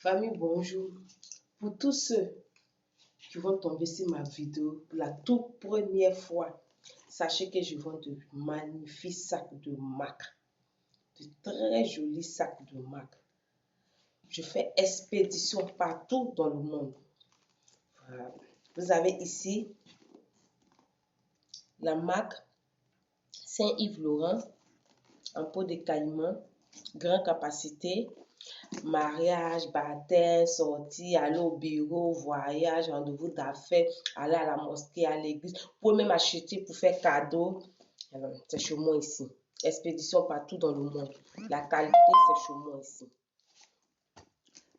Famille, bonjour. Pour tous ceux qui vont tomber sur ma vidéo pour la toute première fois, sachez que je vends de magnifiques sacs de MAC, de très jolis sacs de MAC. Je fais expédition partout dans le monde. Voilà. Vous avez ici la MAC Saint-Yves-Laurent en peau de caïman, grande capacité. Mariage, baptême, sortie, aller au bureau, voyage, rendez-vous d'affaires, aller à la mosquée, à l'église. Vous pouvez même acheter pour faire cadeau. C'est chez moi ici. Expédition partout dans le monde. La qualité, c'est chez moi ici.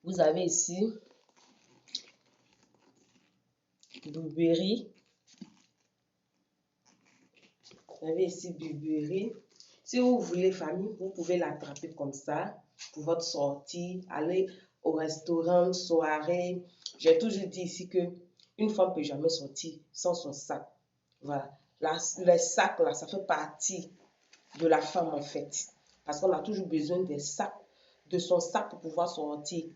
Vous avez ici Burberry. Vous avez ici Burberry. Si vous voulez, famille, vous pouvez l'attraper comme ça pour votre sortie, aller au restaurant, soirée. J'ai toujours dit ici que une femme ne peut jamais sortir sans son sac. Voilà. Les sacs, là, ça fait partie de la femme, en fait. Parce qu'on a toujours besoin des sacs, de son sac pour pouvoir sortir.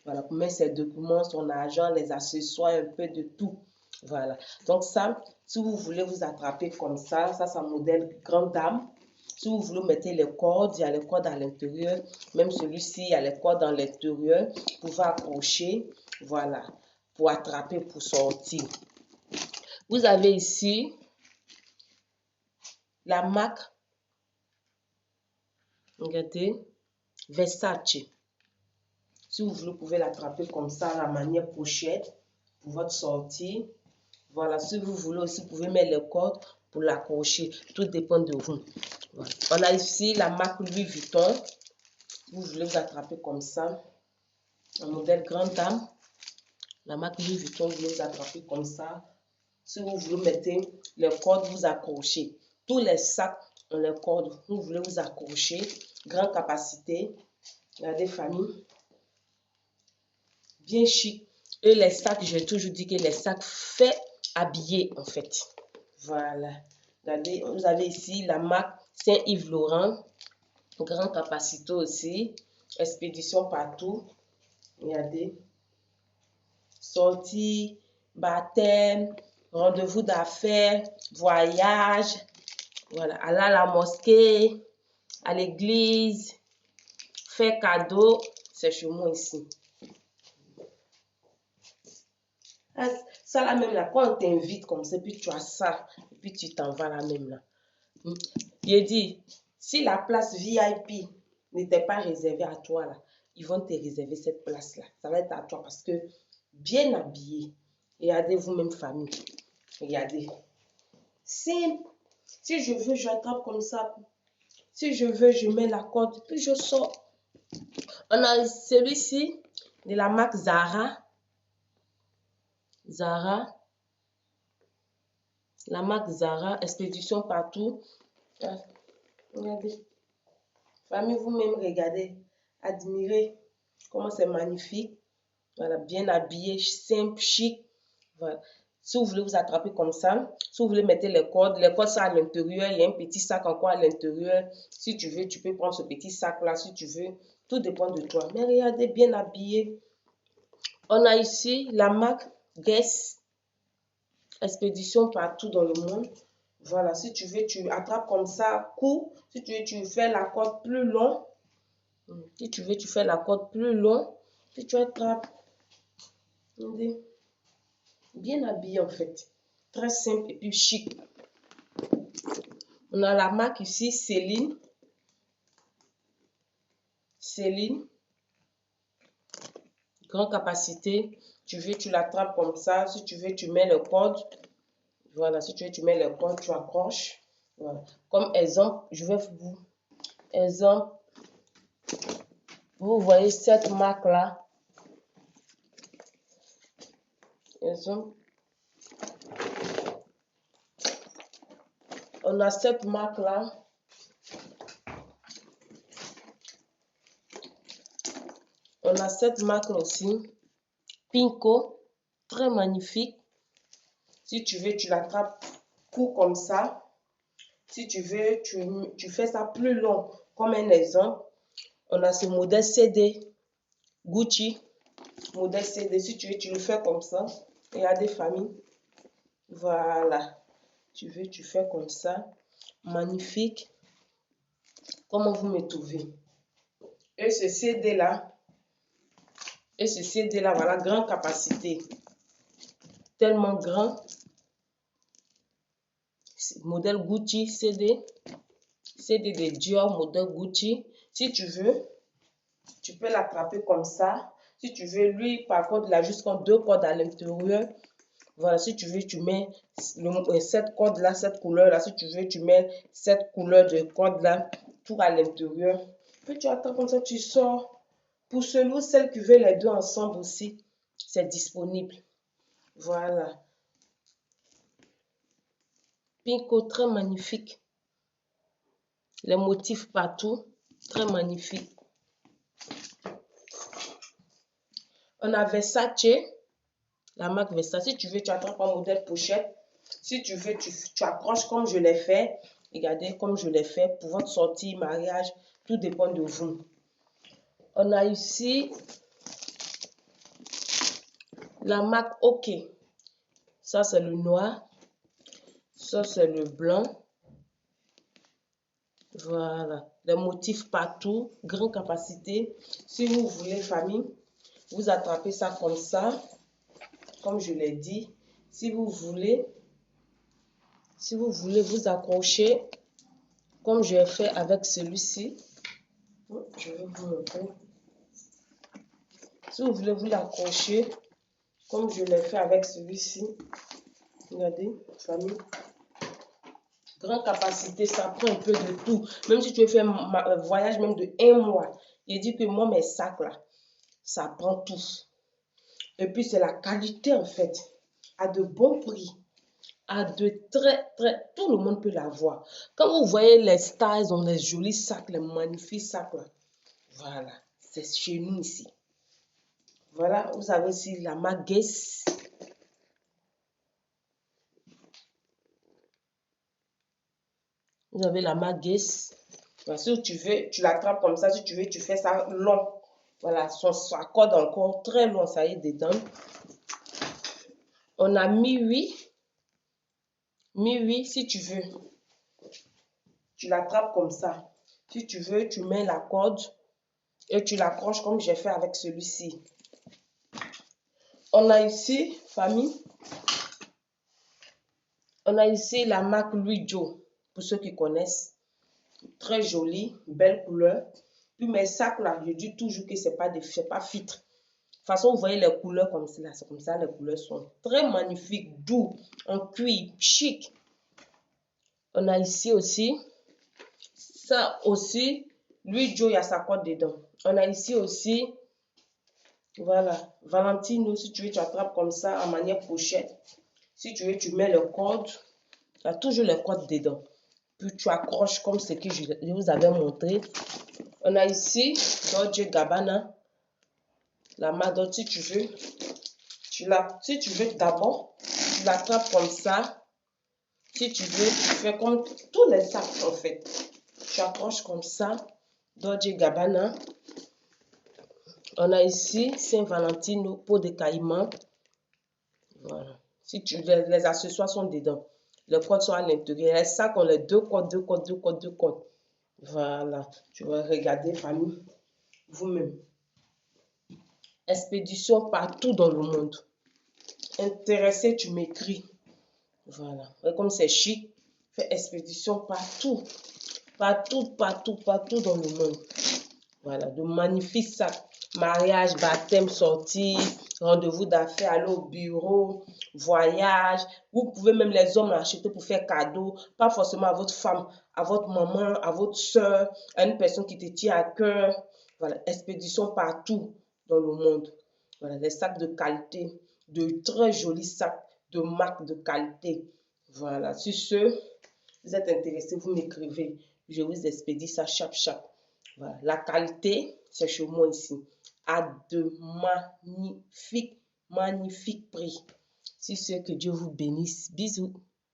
Voilà, pour mettre ses documents, son argent, les accessoires, un peu de tout. Voilà. Donc ça, si vous voulez vous attraper comme ça c'est un modèle grande dame. Si vous voulez mettre les cordes, il y a les cordes à l'intérieur. Même celui-ci, il y a les cordes dans l'intérieur. Vous pouvez accrocher, voilà, pour attraper, pour sortir. Vous avez ici la MAC, regardez, Versace. Si vous voulez, vous pouvez l'attraper comme ça, la manière pochette, pour votre sortie. Voilà, si vous voulez aussi, vous pouvez mettre les cordes pour l'accrocher. Tout dépend de vous. Voilà. On a ici la marque Louis Vuitton. Vous voulez vous attraper comme ça. Un modèle grande dame. La marque Louis Vuitton, vous voulez vous attraper comme ça. Si vous voulez mettre les cordes, vous accrochez. Tous les sacs ont les cordes. Vous voulez vous accrocher. Grande capacité. Regardez, famille. Bien chic. Et les sacs, j'ai toujours dit que les sacs fait habiller, en fait. Voilà. Regardez, vous avez ici la marque Saint-Yves-Laurent. Grande capacité aussi. Expédition partout. Regardez. Sortie, baptême, rendez-vous d'affaires, voyage. Voilà. Aller à la mosquée, à l'église, faire cadeau. C'est chez moi ici. Ça là même là, quand on t'invite comme ça, puis tu as ça, et puis tu t'en vas là même là. Il dit, si la place VIP n'était pas réservée à toi là, ils vont te réserver cette place là. Ça va être à toi parce que bien habillé. Regardez vous-même famille. Regardez. Simple. Si je veux, j'attrape comme ça. Si je veux, je mets la corde, puis je sors. On a celui-ci de la marque Zara. Zara. La marque Zara, expédition partout. Regardez. Famille, vous-même, regardez. Admirez comment c'est magnifique. Voilà, bien habillé, simple, chic. Voilà. Si vous voulez vous attraper comme ça, si vous voulez mettre les cordes sont à l'intérieur. Il y a un petit sac encore à l'intérieur. Si tu veux, tu peux prendre ce petit sac-là si tu veux. Tout dépend de toi. Mais regardez, bien habillé. On a ici la marque Guess. Expédition partout dans le monde. Voilà, si tu veux, tu attrapes comme ça, court. Si tu veux, tu fais la corde plus long. Si tu veux, tu fais la corde plus long. Puis tu attrapes. Bien habillé en fait. Très simple et puis chic. On a la marque ici, Céline. Céline. Grande capacité. Tu veux, tu l'attrapes comme ça. Si tu veux, tu mets le code. Voilà, si tu veux, tu mets le code, tu accroches. Voilà. Comme exemple, je vais vous... Exemple, vous voyez cette marque-là. Exemple. On a cette marque-là. On a cette marque aussi. Pinko. Très magnifique. Si tu veux, tu l'attrapes court comme ça. Si tu veux, tu fais ça plus long. Comme un exemple, on a ce modèle CD Gucci. Modèle CD, si tu veux, tu le fais comme ça. Il y a des familles. Voilà. Tu veux, tu fais comme ça. Magnifique. Comment vous me trouvez? Et ce CD-là, voilà, grande capacité. Tellement grand. Modèle Gucci, CD de Dior, modèle Gucci. Si tu veux, tu peux l'attraper comme ça. Si tu veux, lui, par contre, il a jusqu'en 2 cordes à l'intérieur. Voilà, si tu veux, tu mets cette corde-là, cette couleur-là. Si tu veux, tu mets cette couleur de corde-là, tout à l'intérieur. Puis tu attends comme ça, tu sors. Pour celui ou celle qui veut les deux ensemble aussi, c'est disponible. Voilà. Pinko, très magnifique. Les motifs partout, très magnifique. On a Versace, la marque Versace. Si tu veux, tu attrapes un modèle pochette. Si tu veux, tu accroches comme je l'ai fait. Regardez comme je l'ai fait pour votre sortie, mariage. Tout dépend de vous. On a ici la marque OK. Ça, c'est le noir. Ça, c'est le blanc. Voilà. Les motifs partout. Grande capacité. Si vous voulez, famille, vous attrapez ça comme ça. Comme je l'ai dit. Si vous voulez vous accrocher, comme j'ai fait avec celui-ci. Je vais vous montrer. Si vous voulez vous l'accrocher, comme je l'ai fait avec celui-ci. Regardez, famille. Grande capacité, ça prend un peu de tout. Même si tu veux faire un voyage même de 1 mois. Il dit que moi, mes sacs là, ça prend tout. Et puis c'est la qualité en fait. À de bons prix. À de très, tout le monde peut l'avoir. Quand vous voyez les stars, ils ont les jolis sacs, les magnifiques sacs là. Voilà, c'est chez nous ici. Voilà, vous avez aussi la marque Guess. Vous avez la marque Guess. Si tu veux, tu l'attrapes comme ça. Si tu veux, tu fais ça long. Voilà, ça corde encore très long, ça y est dedans. On a Mi-Oui. Mi-Oui, si tu veux, tu l'attrapes comme ça. Si tu veux, tu mets la corde et tu l'accroches comme j'ai fait avec celui-ci. On a ici, famille, on a ici la marque Louis Jo, pour ceux qui connaissent. Très jolie, belle couleur. Puis mes sacs là, je dis toujours que c'est pas filtre. De toute façon, vous voyez les couleurs comme ça, c'est comme ça, les couleurs sont très magnifiques, doux, en cuir, chic. On a ici aussi, ça aussi, Louis Jo, il y a sa corde dedans. On a ici aussi, voilà, Valentino, si tu veux, tu attrapes comme ça, en manière pochette. Si tu veux, tu mets le code, il y a toujours les codes dedans. Puis tu accroches comme ce que je vous avais montré. On a ici Dolce & Gabbana, la marque, si tu veux, si tu veux d'abord, tu l'attrapes comme ça. Si tu veux, tu fais comme tous les sacs en fait. Tu accroches comme ça, Dolce & Gabbana. On a ici Saint-Valentino, peau de caïman. Voilà. Si tu les accessoires sont dedans. Les codes sont à l'intérieur. Les sacs ont les 2 codes, 2 codes, 2 codes, 2 codes. Voilà. Tu vas regarder, famille, vous-même. Expédition partout dans le monde. Intéressé, tu m'écris. Voilà. Et comme c'est chic, fais expédition partout. Partout dans le monde. Voilà. De magnifiques sacs. Mariage, baptême, sortie, rendez-vous d'affaires, aller au bureau, voyage. Vous pouvez même les hommes l'acheter pour faire cadeau. Pas forcément à votre femme, à votre maman, à votre soeur, à une personne qui te tient à cœur. Voilà. Expédition partout dans le monde. Voilà. Les sacs de qualité. De très jolis sacs de marque de qualité. Voilà. Sur ce, vous êtes intéressé, vous m'écrivez. Je vous expédie ça chaque. Voilà. La qualité, c'est chez moi ici. À de magnifiques prix. Si ce, que Dieu vous bénisse. Bisous.